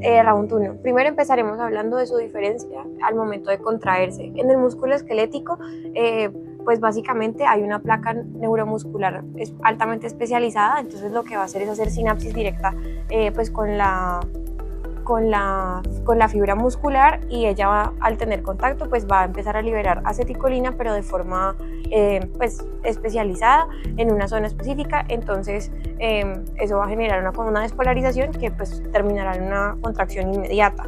Round 1. Primero empezaremos hablando de su diferencia al momento de contraerse. En el músculo esquelético, pues básicamente hay una placa neuromuscular altamente especializada, entonces lo que va a hacer es hacer sinapsis directa pues con la fibra muscular, y ella al tener contacto pues va a empezar a liberar aceticolina, pero de forma pues especializada en una zona específica. Entonces eso va a generar una despolarización que pues terminará en una contracción inmediata.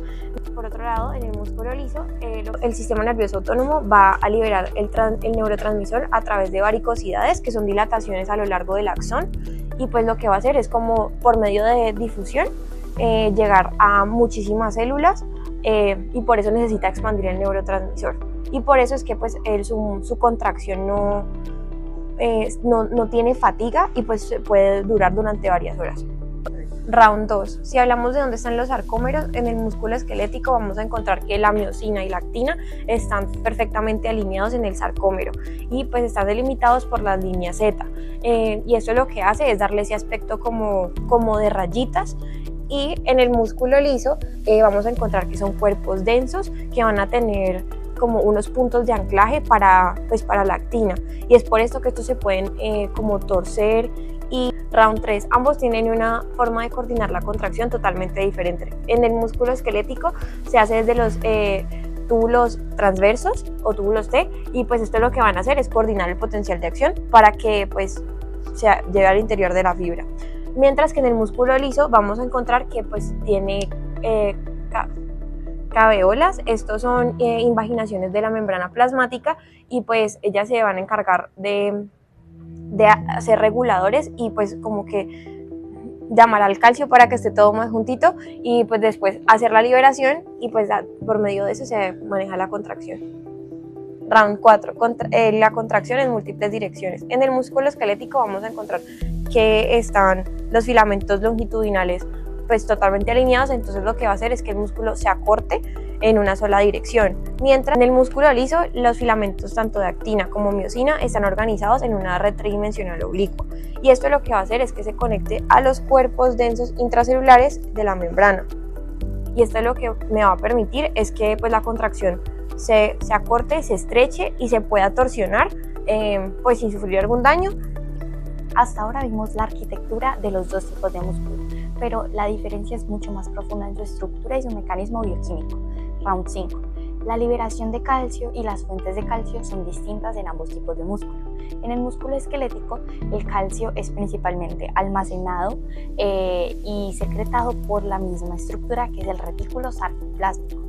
Por otro lado, en el músculo liso, el sistema nervioso autónomo va a liberar el neurotransmisor a través de varicosidades, que son dilataciones a lo largo del axón, y pues lo que va a hacer es, como por medio de difusión, llegar a muchísimas células, y por eso necesita expandir el neurotransmisor, y por eso es que pues su contracción no tiene fatiga y pues puede durar durante varias horas. Round 2. Si hablamos de dónde están los sarcómeros, en el músculo esquelético vamos a encontrar que la miosina y la actina están perfectamente alineados en el sarcómero, y pues están delimitados por las líneas Z, y esto lo que hace es darle ese aspecto como de rayitas. Y en el músculo liso vamos a encontrar que son cuerpos densos que van a tener como unos puntos de anclaje para la actina, y es por esto que estos se pueden como torcer. Y round 3, ambos tienen una forma de coordinar la contracción totalmente diferente. En el músculo esquelético se hace desde los túbulos transversos o túbulos T, y pues esto lo que van a hacer es coordinar el potencial de acción para que pues llegue al interior de la fibra. Mientras que en el músculo liso vamos a encontrar que pues tiene caveolas. Estos son invaginaciones de la membrana plasmática, y pues ellas se van a encargar de hacer reguladores y pues como que llamar al calcio para que esté todo más juntito, y pues después hacer la liberación, y pues por medio de eso se maneja la contracción. Round 4, la contracción en múltiples direcciones. En el músculo esquelético vamos a encontrar que están los filamentos longitudinales pues totalmente alineados, entonces lo que va a hacer es que el músculo se acorte en una sola dirección, mientras en el músculo liso los filamentos tanto de actina como miosina están organizados en una red tridimensional oblicua, y esto lo que va a hacer es que se conecte a los cuerpos densos intracelulares de la membrana, y esto lo que me va a permitir es que pues la contracción se acorte, se estreche y se pueda torsionar pues sin sufrir algún daño. Hasta ahora vimos la arquitectura de los dos tipos de músculo, pero la diferencia es mucho más profunda en su estructura y su mecanismo bioquímico. Round 5. La liberación de calcio y las fuentes de calcio son distintas en ambos tipos de músculo. En el músculo esquelético, el calcio es principalmente almacenado y secretado por la misma estructura que es el retículo sarcoplásmico,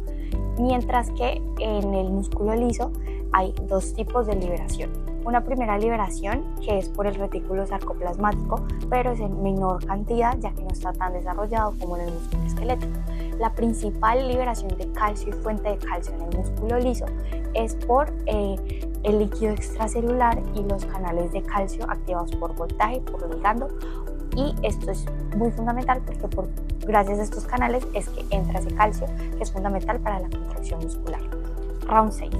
mientras que en el músculo liso hay dos tipos de liberación. Una primera liberación que es por el retículo sarcoplasmático, pero es en menor cantidad ya que no está tan desarrollado como en el músculo esquelético. La principal liberación de calcio y fuente de calcio en el músculo liso es por el líquido extracelular y los canales de calcio activados por voltaje, por ligando, y esto es muy fundamental porque gracias a estos canales es que entra ese calcio que es fundamental para la contracción muscular. Round 6.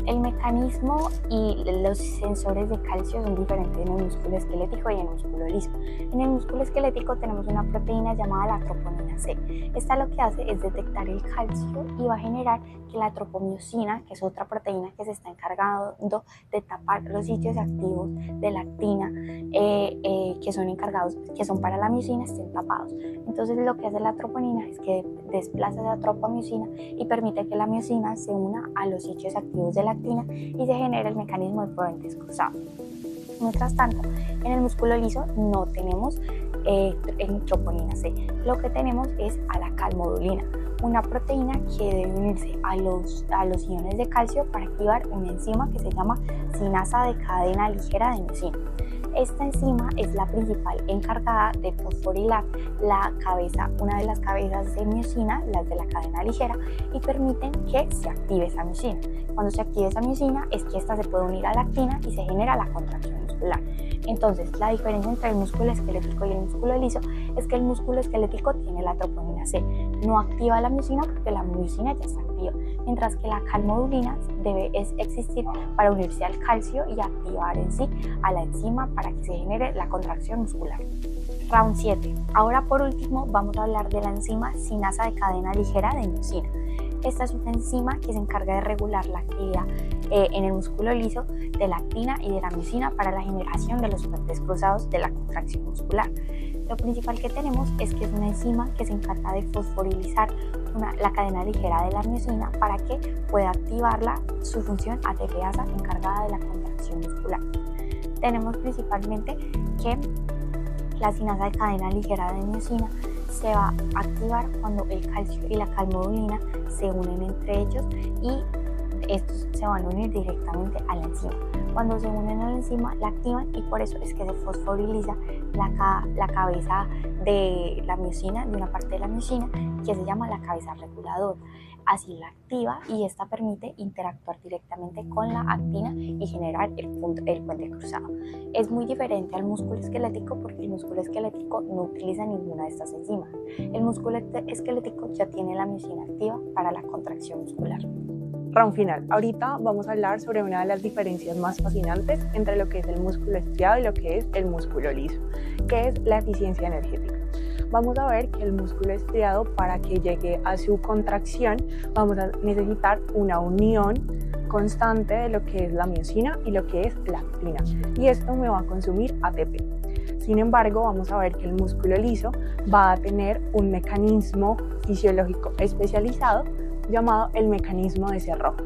El mecanismo y los sensores de calcio son diferentes en el músculo esquelético y en el músculo liso. En el músculo esquelético tenemos una proteína llamada la troponina C. Esta lo que hace es detectar el calcio y va a generar que la tropomiosina, que es otra proteína que se está encargando de tapar los sitios activos de la actina que son para la miosina, estén tapados. Entonces lo que hace la troponina es que desplaza la tropomiosina y permite que la miosina se una a los sitios activos de la actina y se genera el mecanismo de puentes cruzados. Mientras tanto, en el músculo liso no tenemos troponina C. Lo que tenemos es a la calmodulina, una proteína que debe unirse a los iones de calcio para activar una enzima que se llama sinasa de cadena ligera de miosina. Esta enzima es la principal encargada de fosforilar una de las cabezas de miosina, las de la cadena ligera, y permiten que se active esa miosina. Cuando se active esa miosina es que esta se puede unir a la actina y se genera la contracción muscular. Entonces, la diferencia entre el músculo esquelético y el músculo liso es que el músculo esquelético tiene la troponina C, no activa la miosina porque la miosina ya está activa, mientras que la calmodulina debe existir para unirse al calcio y activar en sí a la enzima para que se genere la contracción muscular. Round 7. Ahora por último vamos a hablar de la enzima sinasa de cadena ligera de miosina. Esta es una enzima que se encarga de regular la actividad en el músculo liso de la actina y de la miosina para la generación de los puentes cruzados de la contracción muscular. Lo principal que tenemos es que es una enzima que se encarga de fosforilizar la cadena ligera de la miosina para que pueda activarla su función ATPasa encargada de la contracción muscular. Tenemos principalmente que la sinasa de cadena ligera de miosina se va a activar cuando el calcio y la calmodulina se unen entre ellos y estos se van a unir directamente a la enzima. Cuando se unen a la enzima la activan y por eso es que se fosforiliza la cabeza de la miosina, de una parte de la miosina que se llama la cabeza regulador. Así la activa y esta permite interactuar directamente con la actina y generar el puente cruzado. Es muy diferente al músculo esquelético porque el músculo esquelético no utiliza ninguna de estas enzimas. El músculo esquelético ya tiene la miosina activa para la contracción muscular. Round final. Ahorita vamos a hablar sobre una de las diferencias más fascinantes entre lo que es el músculo estriado y lo que es el músculo liso, que es la eficiencia energética. Vamos a ver que el músculo estriado, para que llegue a su contracción, vamos a necesitar una unión constante de lo que es la miosina y lo que es la actina, y esto me va a consumir ATP. Sin embargo, vamos a ver que el músculo liso va a tener un mecanismo fisiológico especializado llamado el mecanismo de cerrojo.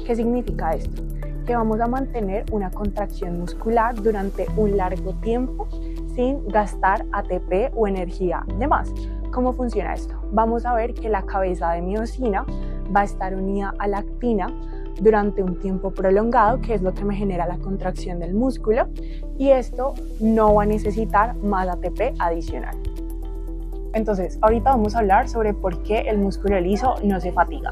¿Qué significa esto? Que vamos a mantener una contracción muscular durante un largo tiempo sin gastar ATP o energía de más. ¿Cómo funciona esto? Vamos a ver que la cabeza de miosina va a estar unida a la actina durante un tiempo prolongado, que es lo que me genera la contracción del músculo, y esto no va a necesitar más ATP adicional. Entonces, ahorita vamos a hablar sobre por qué el músculo liso no se fatiga.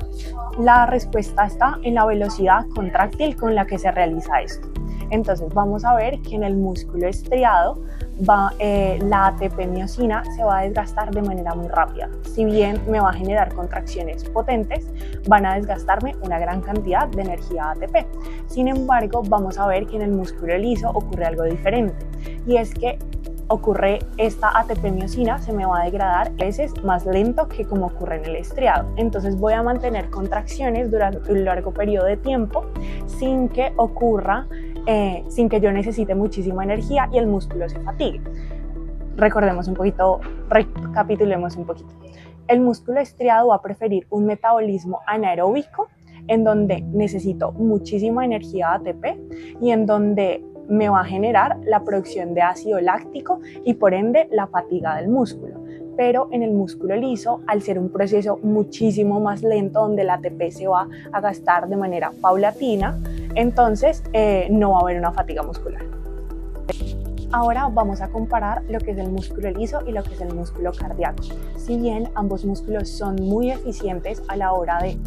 La respuesta está en la velocidad contráctil con la que se realiza esto. Entonces, vamos a ver que en el músculo estriado la ATP miosina se va a desgastar de manera muy rápida. Si bien me va a generar contracciones potentes, van a desgastarme una gran cantidad de energía ATP. Sin embargo, vamos a ver que en el músculo liso ocurre algo diferente, y es que esta ATP miosina se me va a degradar a veces más lento que como ocurre en el estriado. Entonces voy a mantener contracciones durante un largo periodo de tiempo sin que yo necesite muchísima energía y el músculo se fatigue. Recapitulemos un poquito. El músculo estriado va a preferir un metabolismo anaeróbico en donde necesito muchísima energía ATP y en donde me va a generar la producción de ácido láctico y por ende la fatiga del músculo. Pero en el músculo liso, al ser un proceso muchísimo más lento donde el ATP se va a gastar de manera paulatina, entonces no va a haber una fatiga muscular. Ahora vamos a comparar lo que es el músculo liso y lo que es el músculo cardíaco. Si bien ambos músculos son muy eficientes a la hora de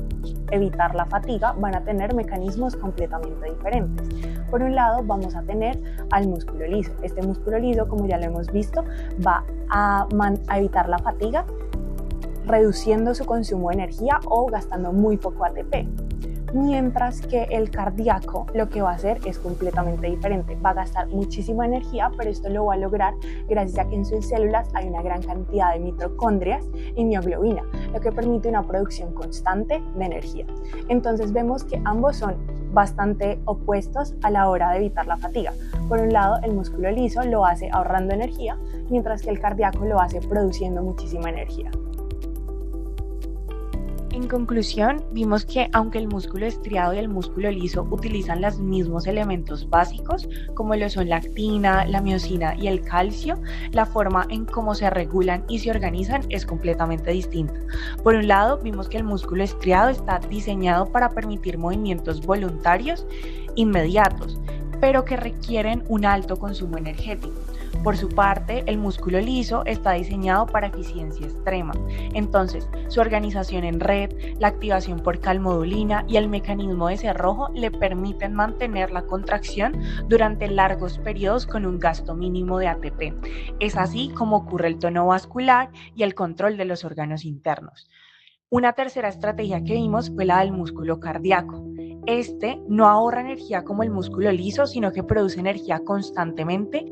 evitar la fatiga, van a tener mecanismos completamente diferentes. Por un lado vamos a tener al músculo liso. Este músculo liso, como ya lo hemos visto, va a evitar la fatiga reduciendo su consumo de energía o gastando muy poco ATP. Mientras que el cardíaco lo que va a hacer es completamente diferente. Va a gastar muchísima energía, pero esto lo va a lograr gracias a que en sus células hay una gran cantidad de mitocondrias y mioglobina, lo que permite una producción constante de energía. Entonces vemos que ambos son bastante opuestos a la hora de evitar la fatiga. Por un lado, el músculo liso lo hace ahorrando energía, mientras que el cardíaco lo hace produciendo muchísima energía. En conclusión, vimos que aunque el músculo estriado y el músculo liso utilizan los mismos elementos básicos, como lo son la actina, la miosina y el calcio, la forma en cómo se regulan y se organizan es completamente distinta. Por un lado, vimos que el músculo estriado está diseñado para permitir movimientos voluntarios inmediatos, pero que requieren un alto consumo energético. Por su parte, el músculo liso está diseñado para eficiencia extrema. Entonces, su organización en red, la activación por calmodulina y el mecanismo de cerrojo le permiten mantener la contracción durante largos periodos con un gasto mínimo de ATP. Es así como ocurre el tono vascular y el control de los órganos internos. Una tercera estrategia que vimos fue la del músculo cardíaco. Este no ahorra energía como el músculo liso, sino que produce energía constantemente